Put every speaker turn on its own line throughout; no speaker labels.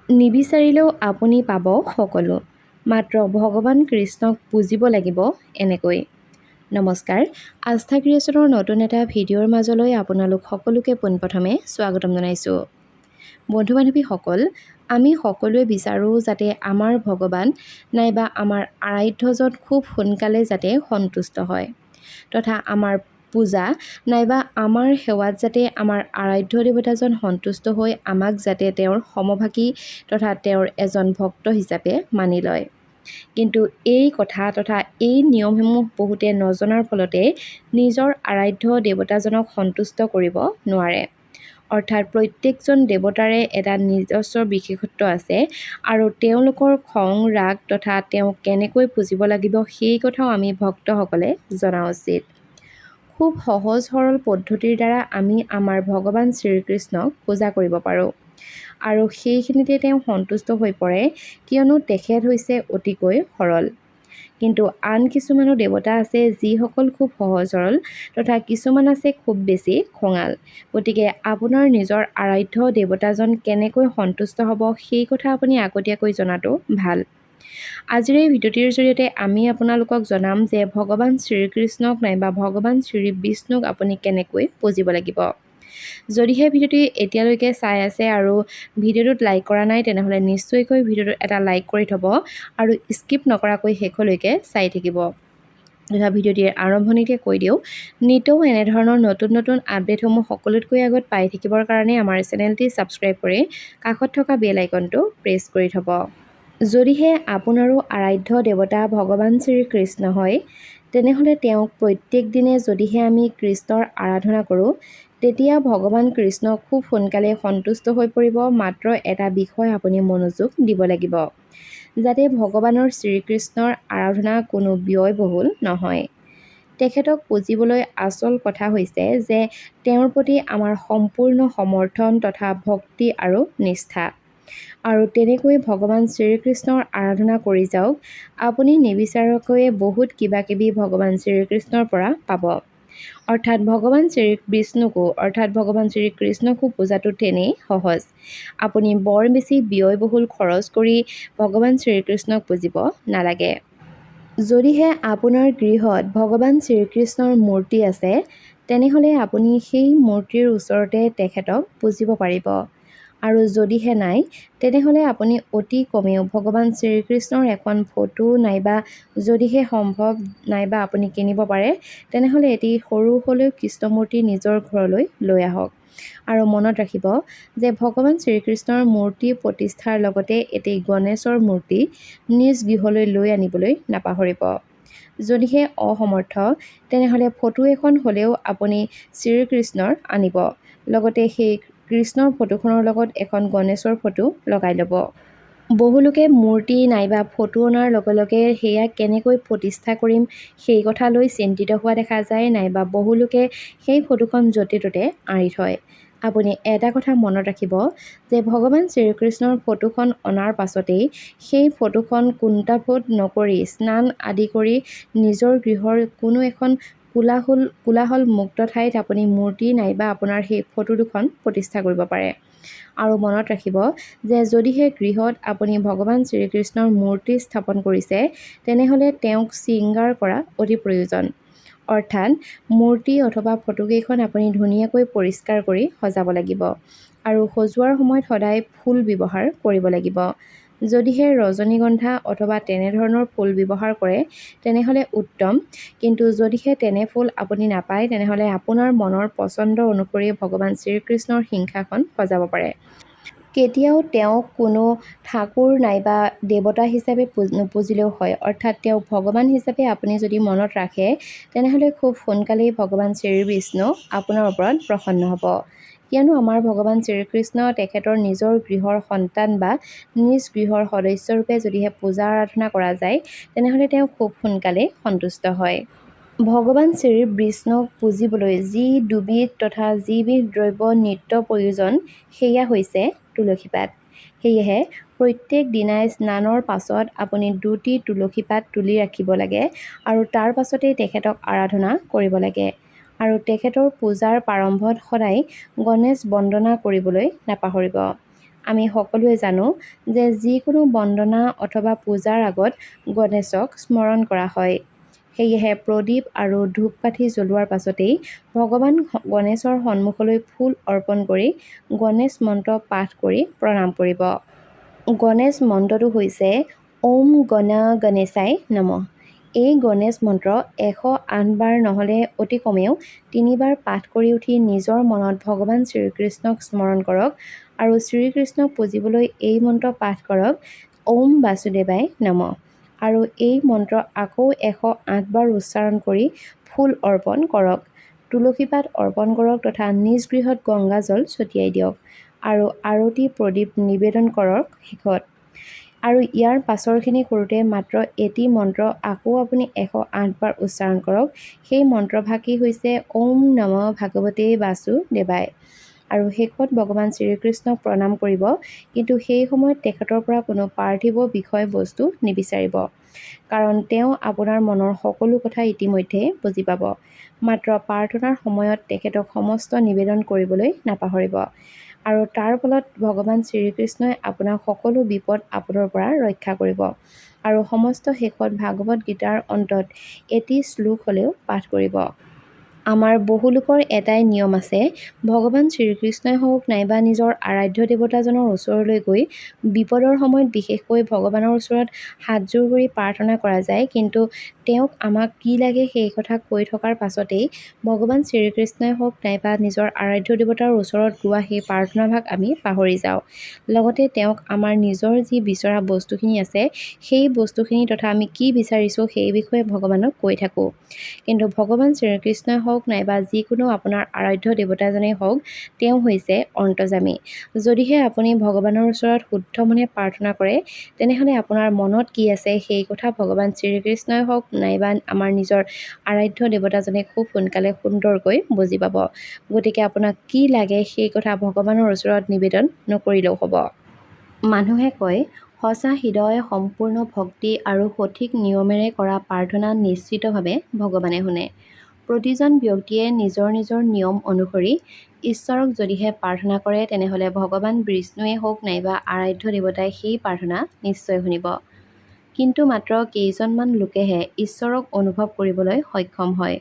নিবিচাৰিলেও আপুনি পাব সকলো, মাত্ৰ ভগৱান কৃষ্ণক পুজিব লাগিব এনেকৈ। নমস্কাৰ, আস্থা ক্ৰিয়েশ্যনৰ নতুন এটা ভিডিঅ'ৰ মাজলৈ আপোনালোক সকলোকে পোনপ্ৰথমে স্বাগতম জনাইছোঁ। বন্ধু বান্ধৱীসকল, আমি সকলোৱে বিচাৰোঁ যাতে আমাৰ ভগৱান নাইবা আমাৰ আৰাধ্যজন খুব সোনকালে যাতে সন্তুষ্ট হয়, তথা আমাৰ পূজা নাইবা আমাৰ সেৱাত যাতে আমাৰ আৰাধ্য দেৱতাজন সন্তুষ্ট হৈ আমাক যাতে তেওঁৰ সমভাগী তথা তেওঁৰ এজন ভক্ত হিচাপে মানি লয়। কিন্তু এই কথা তথা এই নিয়মসমূহ বহুতে নজনাৰ ফলতে নিজৰ আৰাধ্য দেৱতাজনক সন্তুষ্ট কৰিব নোৱাৰে। অৰ্থাৎ প্ৰত্যেকজন দেৱতাৰে এটা নিজস্ব বিশেষত্ব আছে আৰু তেওঁলোকৰ খং ৰাগ তথা তেওঁক কেনেকৈ পুজিব লাগিব সেই কথাও আমি ভক্তসকলে জনা উচিত। খুব সহজ সৰল পদ্ধতিৰ দ্বাৰা আমি আমাৰ ভগৱান শ্ৰীকৃষ্ণক পূজা কৰিব পাৰোঁ আৰু সেইখিনিতে তেওঁ সন্তুষ্ট হৈ পৰে, কিয়নো তেখেত হৈছে অতিকৈ সৰল। কিন্তু আন কিছুমানো দেৱতা আছে যিসকল খুব সহজ সৰল তথা কিছুমান আছে খুব বেছি খঙাল। গতিকে আপোনাৰ নিজৰ আৰাধ্য দেৱতাজন কেনেকৈ সন্তুষ্ট হ'ব সেই কথা আপুনি আগতীয়াকৈ জনাটো ভাল। আজিৰ এই ভিডিঅ'টিৰ জৰিয়তে আমি আপোনালোকক জনাম যে ভগৱান শ্ৰীকৃষ্ণক নাইবা ভগৱান শ্ৰী বিষ্ণুক আপুনি কেনেকৈ পুজিব লাগিব। যদিহে ভিডিঅ'টি এতিয়ালৈকে চাই আছে আৰু ভিডিঅ'টোত লাইক কৰা নাই তেনেহ'লে নিশ্চয়কৈ ভিডিঅ'টোত এটা লাইক কৰি থ'ব আৰু স্কিপ নকৰাকৈ শেষলৈকে চাই থাকিব। তথা ভিডিঅ'টিৰ আৰম্ভণিতে কৈ দিওঁ, নিতৌ এনেধৰণৰ নতুন নতুন আপডেটসমূহ সকলোতকৈ আগত পাই থাকিবৰ কাৰণে আমাৰ চেনেলটি ছাবস্ক্ৰাইব কৰি কাষত থকা বেল আইকনটো প্ৰেছ কৰি থ'ব। যদিহে আপোনাৰো আৰাধ্য দেৱতা ভগৱান শ্ৰীকৃষ্ণ হয়, তেনেহ'লে তেওঁক প্ৰত্যেক দিনে যদিহে আমি কৃষ্ণৰ আৰাধনা কৰোঁ, তেতিয়া ভগৱান কৃষ্ণ খুব সোনকালে সন্তুষ্ট হৈ পৰিব। মাত্ৰ এটা বিষয় আপুনি মনোযোগ দিব লাগিব, যাতে ভগৱানৰ শ্ৰীকৃষ্ণৰ আৰাধনা কোনো ব্যয়বহুল নহয়। তেখেতক পুজিবলৈ আচল কথা হৈছে যে তেওঁৰ প্ৰতি আমাৰ সম্পূৰ্ণ সমৰ্থন তথা ভক্তি আৰু নিষ্ঠা। আৰু তেনেকৈ ভগৱান শ্ৰীকৃষ্ণৰ আৰাধনা কৰি যাওক, আপুনি নিবিচাৰকৈয়ে বহুত কিবা কিবি ভগৱান শ্ৰীকৃষ্ণৰ পৰা পাব। অৰ্থাৎ ভগৱান শ্ৰী বিষ্ণুকো অৰ্থাৎ ভগৱান শ্ৰীকৃষ্ণকো পূজাটো তেনেই সহজ। আপুনি বৰ বেছি ব্যয়বহুল খৰচ কৰি ভগৱান শ্ৰীকৃষ্ণক পুজিব নালাগে। যদিহে আপোনাৰ গৃহত ভগৱান শ্ৰীকৃষ্ণৰ মূৰ্তি আছে, তেনেহ'লে আপুনি সেই মূৰ্তিৰ ওচৰতে তেখেতক পুজিব পাৰিব। আৰু যদিহে নাই, তেনেহ'লে আপুনি অতি কমেও ভগৱান শ্ৰীকৃষ্ণৰ এখন ফটো নাইবা যদিহে সম্ভৱ নাইবা আপুনি কিনিব পাৰে, তেনেহ'লে এটি সৰু হ'লেও কৃষ্ণমূৰ্তি নিজৰ ঘৰলৈ লৈ আহক। আৰু মনত ৰাখিব যে ভগৱান শ্ৰীকৃষ্ণৰ মূৰ্তি প্ৰতিষ্ঠাৰ লগতে এটি গণেশৰ মূৰ্তি নিজ গৃহলৈ লৈ আনিবলৈ নাপাহৰিব। যদিহে অসমৰ্থ, তেনেহ'লে ফটো এখন হ'লেও আপুনি শ্ৰীকৃষ্ণৰ আনিব, লগতে সেই কৃষ্ণৰ ফটোখনৰ লগত এখন গণেশৰ ফটো লগাই ল'ব। বহুলোকে মূৰ্তি নাইবা ফটো অনাৰ লগে লগে সেয়া কেনেকৈ প্ৰতিষ্ঠা কৰিম সেই কথা লৈ চিন্তিত হোৱা দেখা যায়, নাইবা বহুলোকে সেই ফটোখন য'তে ত'তে আঁৰি থয়। আপুনি এটা কথা মনত ৰাখিব যে ভগৱান শ্ৰীকৃষ্ণৰ ফটোখন অনাৰ পাছতেই সেই ফটোখন কুণ্ঠাবোধ নকৰি স্নান আদি কৰি নিজৰ গৃহৰ কোনো এখন কোলাহল মুক্ত ঠাইত আপুনি মূৰ্তি নাইবা আপোনাৰ সেই ফটো দুখন প্ৰতিষ্ঠা কৰিব পাৰে। আৰু মনত ৰাখিব যে যদিহে গৃহত আপুনি ভগৱান শ্ৰীকৃষ্ণৰ মূৰ্তি স্থাপন কৰিছে, তেনেহ'লে তেওঁক শৃংগাৰ কৰা অতি প্ৰয়োজন। অৰ্থাৎ মূৰ্তি অথবা ফটোকেইখন আপুনি ধুনীয়াকৈ পৰিষ্কাৰ কৰি সজাব লাগিব আৰু সজোৱাৰ সময়ত সদায় ফুল ব্যৱহাৰ কৰিব লাগিব। যদিহে ৰজনীগন্ধা অথবা তেনেধৰণৰ ফুল ব্যৱহাৰ কৰে তেনেহ'লে উত্তম, কিন্তু যদিহে তেনে ফুল আপুনি নাপায় তেনেহ'লে আপোনাৰ মনৰ পচন্দ অনুসৰি ভগৱান শ্ৰীকৃষ্ণৰ সিংহাসন সজাব পাৰে। কেতিয়াও তেওঁক কোনো ঠাকুৰ নাইবা দেৱতা হিচাপে নুপুজিলেও হয়। অৰ্থাৎ তেওঁক ভগৱান হিচাপে আপুনি যদি মনত ৰাখে, তেনেহ'লে খুব সোনকালেই ভগৱান শ্ৰী বিষ্ণু আপোনাৰ ওপৰত প্ৰসন্ন হ'ব। কিয়নো আমাৰ ভগৱান শ্ৰীকৃষ্ণ তেখেতৰ নিজৰ গৃহৰ সন্তান বা নিজ গৃহৰ সদস্যৰূপে যদিহে পূজা আৰাধনা কৰা যায়, তেনেহ'লে তেওঁ খুব সোনকালে সন্তুষ্ট হয়। ভগৱান শ্ৰী বিষ্ণুক পুজিবলৈ যি দুবিধ তথা যিবিধ দ্ৰব্য নিত্য প্ৰয়োজন, সেয়া হৈছে তুলসী পাত। সেয়েহে প্ৰত্যেক দিনাই স্নানৰ পাছত আপুনি 2টি তুলসী পাত তুলি ৰাখিব লাগে আৰু তাৰ পাছতেই তেখেতক আৰাধনা কৰিব লাগে। আৰু তেখেতৰ পূজাৰ প্ৰাৰম্ভত সদায় গণেশ বন্দনা কৰিবলৈ নাপাহৰিব। আমি সকলোৱে জানো যে যিকোনো বন্দনা অথবা পূজাৰ আগত গণেশক স্মৰণ কৰা হয়। সেয়েহে প্ৰদীপ আৰু ধূপকাঠি জ্বলোৱাৰ পাছতেই ভগৱান গণেশৰ সন্মুখলৈ ফুল অৰ্পণ কৰি গণেশ মন্ত্ৰ পাঠ কৰি প্ৰণাম কৰিব। গণেশ মন্ত্ৰটো হৈছে ওম গণ গণেশায় নমঃ। এই গণেশ মন্ত্ৰ 108 বাৰ নহ'লে অতি কমেও 3 বাৰ পাঠ কৰি উঠি নিজৰ মনত ভগৱান শ্ৰীকৃষ্ণক স্মৰণ কৰক আৰু শ্ৰীকৃষ্ণক পুজিবলৈ এই মন্ত্ৰ পাঠ কৰক ওম বাসুদেৱায় নমঃ। আৰু এই মন্ত্ৰ আকৌ 108 বাৰ উচ্চাৰণ কৰি ফুল অৰ্পণ কৰক, তুলসী পাত অৰ্পণ কৰক তথা নিজ গৃহত গংগা জল ছটিয়াই দিয়ক আৰু আৰতি প্ৰদীপ নিবেদন কৰক শেষত। আৰু ইয়াৰ পাছৰখিনি কৰোঁতে মাত্ৰ এটি মন্ত্ৰ আকৌ আপুনি 108 বাৰ উচ্চাৰণ কৰক। সেই মন্ত্ৰভাগি হৈছে ওম নমঃ ভাগৱতে বাসুদেৱায়। আৰু শেষত ভগৱান শ্ৰীকৃষ্ণক প্ৰণাম কৰিব, কিন্তু সেই সময়ত তেখেতৰ পৰা কোনো পাৰ্থিৱ বিষয়বস্তু নিবিচাৰিব, কাৰণ তেওঁ আপোনাৰ মনৰ সকলো কথা ইতিমধ্যে বুজি পাব। মাত্ৰ প্ৰাৰ্থনাৰ সময়ত তেখেতক সমস্ত নিবেদন কৰিবলৈ নাপাহৰিব, আৰু তাৰ ফলত ভগৱান শ্ৰীকৃষ্ণই আপোনাক সকলো বিপদ আপদৰ পৰা ৰক্ষা কৰিব। আৰু সমস্ত শেষত ভাগৱত গীতাৰ অন্তত এটি শ্লোক হ'লেও পাঠ কৰিব। আমাৰ বহু লোকৰ এটাই নিয়ম আছে, ভগৱান শ্ৰীকৃষ্ণই হওক নাইবা নিজৰ আৰাধ্য দেৱতাজনৰ ওচৰলৈ গৈ বিপদৰ সময়ত বিশেষকৈ ভগৱানৰ ওচৰত হাতযোৰ কৰি প্ৰাৰ্থনা কৰা যায়, কিন্তু তেওঁক আমাক কি লাগে সেই কথা কৈ থকাৰ পাছতেই ভগৱান শ্ৰীকৃষ্ণই হওক নাইবা নিজৰ আৰাধ্য দেৱতাৰ ওচৰত গোৱা সেই প্ৰাৰ্থনাভাগ আমি পাহৰি যাওঁ। লগতে তেওঁক আমাৰ নিজৰ যি বিচৰা বস্তুখিনি আছে সেই বস্তুখিনি তথা আমি কি বিচাৰিছোঁ সেই বিষয়ে ভগৱানক কৈ থাকোঁ। কিন্তু ভগৱান শ্ৰীকৃষ্ণই হওক নাইবা যিকোনো আপোনাৰ আৰাধ্য দেৱতাজনেই হওক, তেওঁ হৈছে অন্তৰ্যামী। যদিহে আপুনি ভগৱানৰ ওচৰত শুদ্ধ মনে প্ৰাৰ্থনা কৰে, তেনেহ'লে আপোনাৰ মনত কি আছে সেই কথা ভগৱান শ্ৰীকৃষ্ণই হওক নাইবা আমাৰ নিজৰ আৰাধ্য দেৱতাজনে খুব সোনকালে সুন্দৰকৈ বুজি পাব। গতিকে আপোনাক কি লাগে সেই কথা ভগৱানৰ ওচৰত নিবেদন নকৰিলেও হ'ব। মানুহে কয়, সঁচা হৃদয়, সম্পূৰ্ণ ভক্তি আৰু সঠিক নিয়মেৰে কৰা প্ৰাৰ্থনা নিশ্চিতভাৱে ভগৱানে শুনে। প্ৰতিজন ব্যক্তিয়ে নিজৰ নিজৰ নিয়ম অনুসৰি ঈশ্বৰক যদিহে প্ৰাৰ্থনা কৰে, তেনেহ'লে ভগৱান বিষ্ণুৱে হওক নাইবা আৰাধ্য দেৱতাই সেই প্ৰাৰ্থনা নিশ্চয় শুনিব। কিন্তু মাত্ৰ কেইজনমান লোকেহে ঈশ্বৰক অনুভৱ কৰিবলৈ সক্ষম হয়।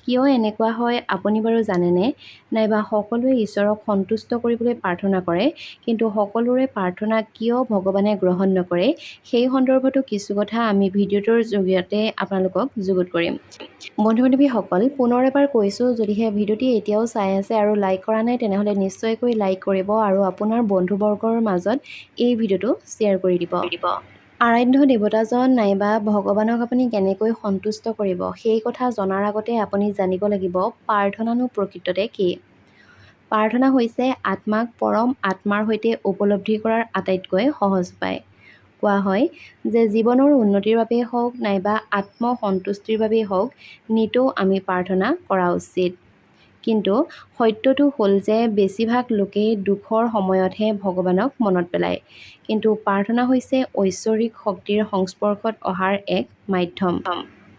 কিয় এনেকুৱা হয় আপুনি বাৰু জানেনে? নাইবা সকলোৱে ঈশ্বৰক সন্তুষ্ট কৰিবলৈ প্ৰাৰ্থনা কৰে, কিন্তু সকলোৰে প্ৰাৰ্থনা কিয় ভগৱানে গ্ৰহণ নকৰে, সেই সন্দৰ্ভতো কিছু কথা আমি ভিডিঅ'টোৰ জৰিয়তে আপোনালোকক যুগুত কৰিম। বন্ধু বান্ধৱীসকল, পুনৰ এবাৰ কৈছোঁ, যদিহে ভিডিঅ'টি এতিয়াও চাই আছে আৰু লাইক কৰা নাই, তেনেহ'লে নিশ্চয়কৈ লাইক কৰিব আৰু আপোনাৰ বন্ধুবৰ্গৰ মাজত এই ভিডিঅ'টো শ্বেয়াৰ কৰি দিব। আৰাধ্য দেৱতাজন নাইবা ভগৱানক আপুনি কেনেকৈ সন্তুষ্ট কৰিব সেই কথা জনাৰ আগতে আপুনি জানিব লাগিব প্ৰাৰ্থনানো প্ৰকৃততে কি। প্ৰাৰ্থনা হৈছে আত্মাক পৰম আত্মাৰ সৈতে উপলব্ধি কৰাৰ আটাইতকৈ সহজ উপায়। কোৱা হয় যে জীৱনৰ উন্নতিৰ বাবেই হওক নাইবা আত্মসন্তুষ্টিৰ বাবেই হওক নিতৌ আমি প্ৰাৰ্থনা কৰা উচিত। কিন্তু সত্যটো হ'ল যে বেছিভাগ লোকেই দুখৰ সময়তহে ভগৱানক মনত পেলায়। কিন্তু প্ৰাৰ্থনা হৈছে ঐশ্বৰিক শক্তিৰ সংস্পৰ্শত অহাৰ এক মাধ্যম।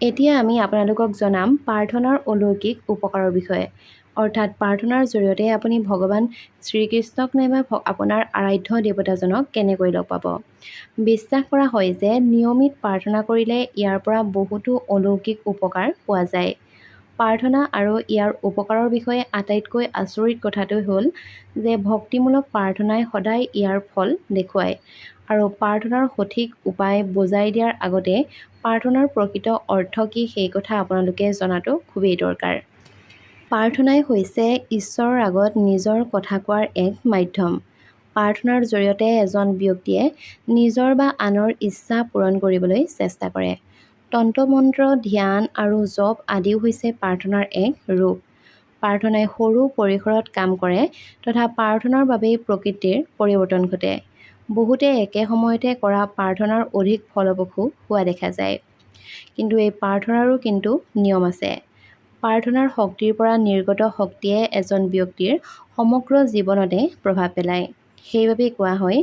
এতিয়া আমি আপোনালোকক জনাম প্ৰাৰ্থনাৰ অলৌকিক উপকাৰৰ বিষয়ে। অৰ্থাৎ প্ৰাৰ্থনাৰ জৰিয়তে আপুনি ভগৱান শ্ৰীকৃষ্ণক নাইবা আপোনাৰ আৰাধ্য দেৱতাজনক কেনেকৈ লগ পাব। বিশ্বাস কৰা হয় যে নিয়মিত প্ৰাৰ্থনা কৰিলে ইয়াৰ পৰা বহুতো অলৌকিক উপকাৰ পোৱা যায়। প্ৰাৰ্থনা আৰু ইয়াৰ উপকাৰৰ বিষয়ে আটাইতকৈ আচৰিত কথাটো হ'ল যে ভক্তিমূলক প্ৰাৰ্থনাই সদায় ইয়াৰ ফল দেখুৱায়। আৰু প্ৰাৰ্থনাৰ সঠিক উপায় বুজাই দিয়াৰ আগতে প্ৰাৰ্থনাৰ প্ৰকৃত অৰ্থ কি সেই কথা আপোনালোকে জনাটো খুবেই দৰকাৰ। প্ৰাৰ্থনাই হৈছে ঈশ্বৰৰ আগত নিজৰ কথা কোৱাৰ এক মাধ্যম। প্ৰাৰ্থনাৰ জৰিয়তে এজন ব্যক্তিয়ে নিজৰ বা আনৰ ইচ্ছা পূৰণ কৰিবলৈ চেষ্টা কৰে। তন্ত্ৰমন্ত্ৰ, ধ্যান আৰু জপ আদিও হৈছে প্ৰাৰ্থনাৰ এক ৰূপ। প্ৰাৰ্থনাই সৰু পৰিসৰত কাম কৰে তথা প্ৰাৰ্থনাৰ বাবেই প্ৰকৃতিৰ পৰিৱৰ্তন ঘটে। বহুতে একে সময়তে কৰা প্ৰাৰ্থনাৰ অধিক ফলপ্ৰসূ হোৱা দেখা যায়। কিন্তু এই প্ৰাৰ্থনাৰো কিন্তু নিয়ম আছে। প্ৰাৰ্থনাৰ শক্তিৰ পৰা নিৰ্গত শক্তিয়ে এজন ব্যক্তিৰ সমগ্ৰ জীৱনতে প্ৰভাৱ পেলায়। সেইবাবে কোৱা হয়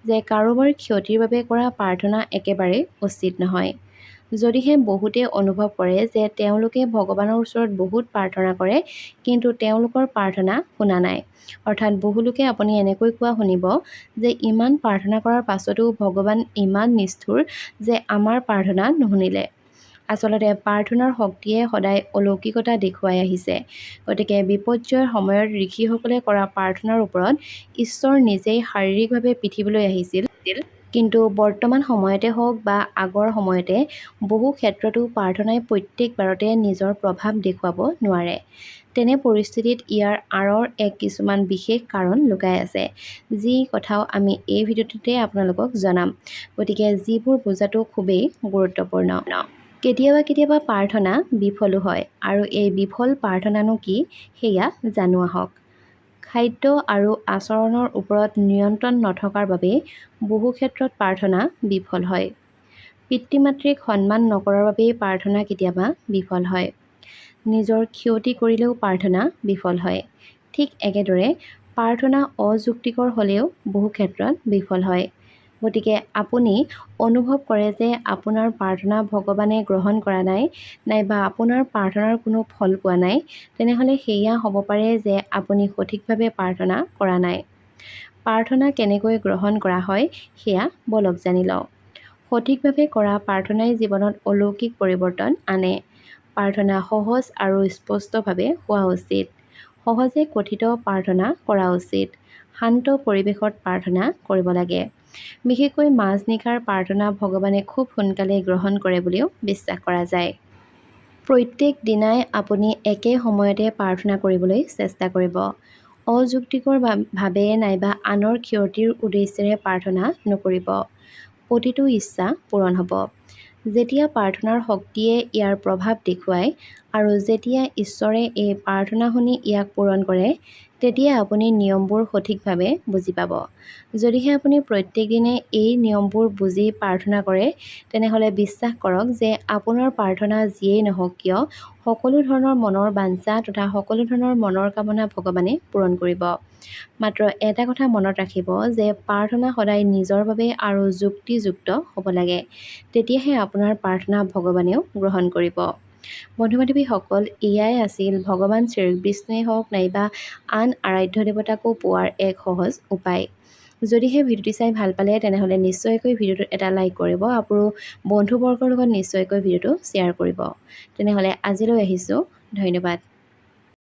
যে কাৰোবাৰ ক্ষতিৰ বাবে কৰা প্ৰাৰ্থনা একেবাৰে উচিত নহয়। যদিহে বহুতে অনুভৱ কৰে যে তেওঁলোকে ভগৱানৰ ওচৰত বহুত প্ৰাৰ্থনা কৰে কিন্তু তেওঁলোকৰ প্ৰাৰ্থনা শুনা নাই, অৰ্থাৎ বহুলোকে আপুনি এনেকৈ কোৱা শুনিব যে ইমান প্ৰাৰ্থনা কৰাৰ পাছতো ভগৱান ইমান নিষ্ঠুৰ যে আমাৰ প্ৰাৰ্থনা নুশুনিলে। আচলতে প্ৰাৰ্থনাৰ শক্তিয়ে সদায় অলৌকিকতা দেখুৱাই আহিছে। গতিকে বিপৰ্যয়ৰ সময়ত ঋষিসকলে কৰা প্ৰাৰ্থনাৰ ওপৰত ঈশ্বৰ নিজেই শাৰীৰিকভাৱে পৃথিৱীলৈ আহিছিল। কিন্তু বৰ্তমান সময়তে হওক বা আগৰ সময়তে বহু ক্ষেত্ৰতো প্ৰাৰ্থনাই প্ৰত্যেকবাৰতে নিজৰ প্ৰভাৱ দেখুৱাব নোৱাৰে। তেনে পৰিস্থিতিত ইয়াৰ আঁৰৰ কিছুমান বিশেষ কাৰণ লুকাই আছে, যি কথাও আমি এই ভিডিঅ'টোতে আপোনালোকক জনাম। গতিকে যিবোৰ বুজাটো খুবেই গুৰুত্বপূৰ্ণ। কেতিয়াবা প্ৰাৰ্থনা বিফলো হয়, আৰু এই বিফল প্ৰাৰ্থনানো কি সেয়া জানো আহক। খাদ্য আৰু আচৰণৰ ওপৰত নিয়ন্ত্ৰণ নথকাৰ বাবে বহু ক্ষেত্ৰত প্ৰাৰ্থনা বিফল হয়। পিতৃ মাতৃক সন্মান নকৰাৰ বাবেই প্ৰাৰ্থনা কেতিয়াবা বিফল হয়। নিজৰ ক্ষতি কৰিলেও প্ৰাৰ্থনা বিফল হয়। ঠিক একেদৰে প্ৰাৰ্থনা অযুক্তিকৰ হ'লেও বহু ক্ষেত্ৰত বিফল হয়। গতিকে আপুনি অনুভৱ কৰে যে আপোনাৰ প্ৰাৰ্থনা ভগৱানে গ্ৰহণ কৰা নাই, নাইবা আপোনাৰ প্ৰাৰ্থনাৰ কোনো ফল পোৱা নাই, তেনেহ'লে সেয়া হ'ব পাৰে যে আপুনি সঠিকভাৱে প্ৰাৰ্থনা কৰা নাই। প্ৰাৰ্থনা কেনেকৈ গ্ৰহণ কৰা হয় সেয়া বলক জানি লওঁ। সঠিকভাৱে কৰা প্ৰাৰ্থনাই জীৱনত অলৌকিক পৰিৱৰ্তন আনে। প্ৰাৰ্থনা সহজ আৰু স্পষ্টভাৱে হোৱা উচিত। সহজে কথিত প্ৰাৰ্থনা কৰা উচিত। শান্ত পৰিৱেশত প্ৰাৰ্থনা কৰিব লাগে। বিশেষকৈ মাজনিশাৰ প্ৰাৰ্থনা ভগৱানে খুব সোনকালে গ্ৰহণ কৰে বুলিও বিশ্বাস কৰা যায়। প্ৰত্যেক দিনাই আপুনি একে সময়তে প্ৰাৰ্থনা কৰিবলৈ চেষ্টা কৰিব। অযুক্তিকৰ ভাৱে নাইবা আনৰ ক্ষতিৰ উদ্দেশ্যেৰে প্ৰাৰ্থনা নকৰিব। প্ৰতিটো ইচ্ছা পূৰণ হ'ব। যেতিয়া প্ৰাৰ্থনাৰ শক্তিয়ে ইয়াৰ প্ৰভাৱ দেখুৱায় আৰু যেতিয়া ঈশ্বৰে এই প্ৰাৰ্থনা শুনি ইয়াক পূৰণ কৰে, তেতিয়া আপুনি নিয়মবোৰ সঠিকভাৱে বুজি পাব। যদিহে আপুনি প্ৰত্যেক দিনে এই নিয়মবোৰ বুজি প্ৰাৰ্থনা কৰে, তেনেহ'লে বিশ্বাস কৰক যে আপোনাৰ প্ৰাৰ্থনা যিয়েই নহওক কিয়, সকলো ধৰণৰ মনৰ বাঞ্ছা তথা সকলো ধৰণৰ মনৰ কামনা ভগৱানে পূৰণ কৰিব। মাত্ৰ এটা কথা মনত ৰাখিব যে প্ৰাৰ্থনা সদায় নিজৰ বাবে আৰু যুক্তিযুক্ত হ'ব লাগে। তেতিয়াহে আপোনাৰ প্ৰাৰ্থনা ভগৱানেও গ্ৰহণ কৰিব। বন্ধু বান্ধৱীসকল, এয়াই আছিল ভগৱান শ্ৰীকৃষ্ণই হওক নাইবা আন আৰাধ্য দেৱতাকো পোৱাৰ এক সহজ উপায়। যদিহে ভিডিঅ'টি চাই ভাল পালে তেনেহ'লে নিশ্চয়কৈ ভিডিঅ'টোত এটা লাইক কৰিব আৰু বন্ধুবৰ্গৰ লগত নিশ্চয়কৈ ভিডিঅ'টো শ্বেয়াৰ কৰিব। তেনেহ'লে আজিলৈ আহিছোঁ, ধন্যবাদ।